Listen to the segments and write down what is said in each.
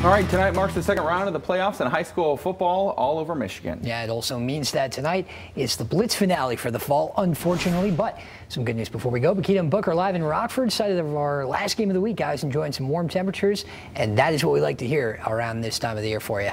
All right, tonight marks the second round of the playoffs in high school football all over Michigan. Yeah, it also means that tonight is the Blitz finale for the fall, unfortunately. But some good news before we go. Bakita and Book are live in Rockford, site of our last game of the week, guys, enjoying some warm temperatures. And that is what we like to hear around this time of the year for you.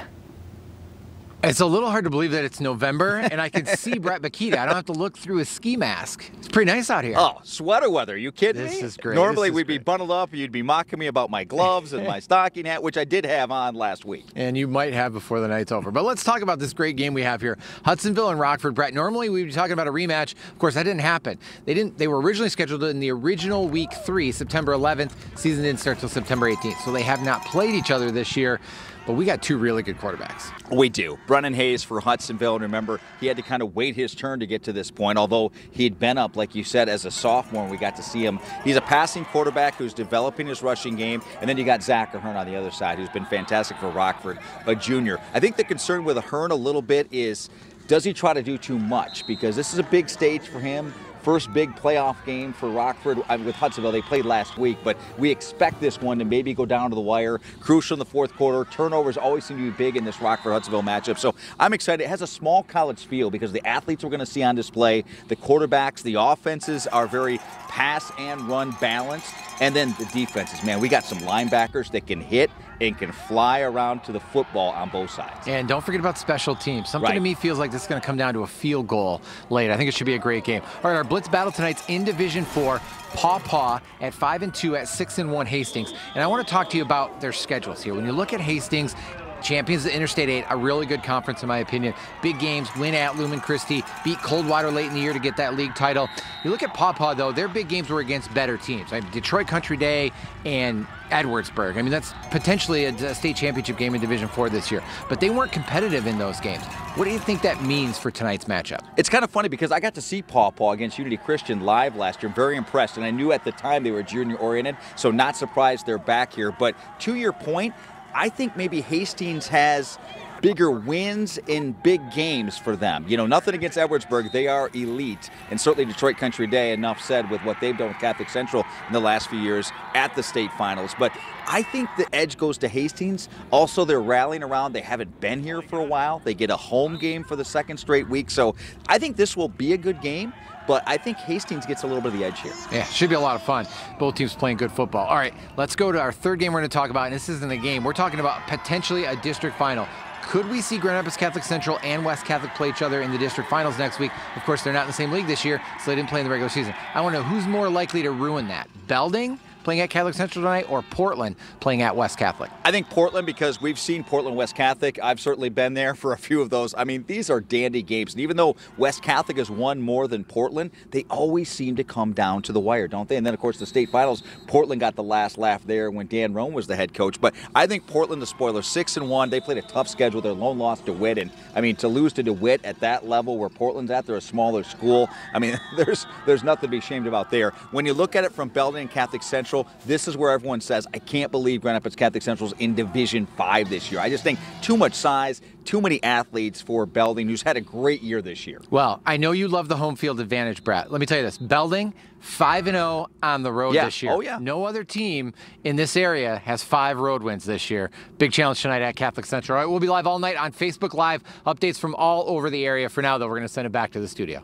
It's a little hard to believe that it's November, and I can see Brett Bakita. I don't have to look through his ski mask. It's pretty nice out here. Oh, sweater weather. You kidding me? This is great. Normally we'd be bundled up, you'd be mocking me about my gloves and my stocking hat, which I did have on last week. And you might have before the night's over. But let's talk about this great game we have here. Hudsonville and Rockford. Brett, normally we'd be talking about a rematch. Of course, that didn't happen. They were originally scheduled in the original week 3, September 11th. Season didn't start until September 18th. So they have not played each other this year. But we got two really good quarterbacks. We do. Brennan Hayes for Hudsonville, and remember, he had to kind of wait his turn to get to this point, although he'd been up, like you said, as a sophomore, and we got to see him. He's a passing quarterback who's developing his rushing game, and then you got Zach Ahern on the other side, who's been fantastic for Rockford, a junior. I think the concern with Ahern a little bit is, does he try to do too much? Because this is a big stage for him. First big playoff game for Rockford with Hudsonville. They played last week, but we expect this one to maybe go down to the wire. Crucial in the fourth quarter. Turnovers always seem to be big in this Rockford-Hudsonville matchup. So I'm excited. It has a small college feel because the athletes we're going to see on display, the quarterbacks, the offenses are very pass and run balanced. And then the defenses, man, we got some linebackers that can hit and can fly around to the football on both sides. And don't forget about special teams. Something to me feels like this is going to come down to a field goal late. I think it should be a great game. All right, our Blitz battle tonight's in Division 4. Paw at 5-2 at 6-1 Hastings. And I want to talk to you about their schedules here. When you look at Hastings, champions of Interstate 8, a really good conference in my opinion. Big games, win at Lumen Christi, beat Coldwater late in the year to get that league title. You look at Paw though, their big games were against better teams, like Detroit Country Day and Edwardsburg. I mean, that's potentially a state championship game in Division 4 this year, but they weren't competitive in those games. What do you think that means for tonight's matchup? It's kind of funny because I got to see Paw against Unity Christian live last year. Very impressed, and I knew at the time they were junior-oriented, so not surprised they're back here. But to your point, I think maybe Hastings has bigger wins in big games for them. You know, nothing against Edwardsburg. They are elite. And certainly Detroit Country Day, enough said with what they've done with Catholic Central in the last few years at the state finals. But I think the edge goes to Hastings. Also, they're rallying around. They haven't been here for a while. They get a home game for the second straight week. So I think this will be a good game. But I think Hastings gets a little bit of the edge here. Yeah, should be a lot of fun. Both teams playing good football. All right, let's go to our third game we're going to talk about. And this isn't a game. We're talking about potentially a district final. Could we see Grand Rapids Catholic Central and West Catholic play each other in the district finals next week? Of course, they're not in the same league this year, so they didn't play in the regular season. I want to know who's more likely to ruin that. Belding playing at Catholic Central tonight, or Portland playing at West Catholic? I think Portland, because we've seen Portland West Catholic. I've certainly been there for a few of those. I mean, these are dandy games. And even though West Catholic has won more than Portland, they always seem to come down to the wire, don't they? And then, of course, the state finals, Portland got the last laugh there when Dan Roan was the head coach. But I think Portland, the spoiler, 6-1. They played a tough schedule. Their lone loss to DeWitt. And, I mean, to lose to DeWitt at that level where Portland's at, they're a smaller school. I mean, there's nothing to be ashamed about there. When you look at it from Belding and Catholic Central, this is where everyone says, I can't believe Grand Rapids Catholic Central's in Division 5 this year. I just think too much size, too many athletes for Belding, who's had a great year this year. Well, I know you love the home field advantage, Brett. Let me tell you this. Belding, 5-0 on the road this year. Oh, yeah. No other team in this area has 5 road wins this year. Big challenge tonight at Catholic Central. All right, we'll be live all night on Facebook Live. Updates from all over the area. For now, though, we're going to send it back to the studio.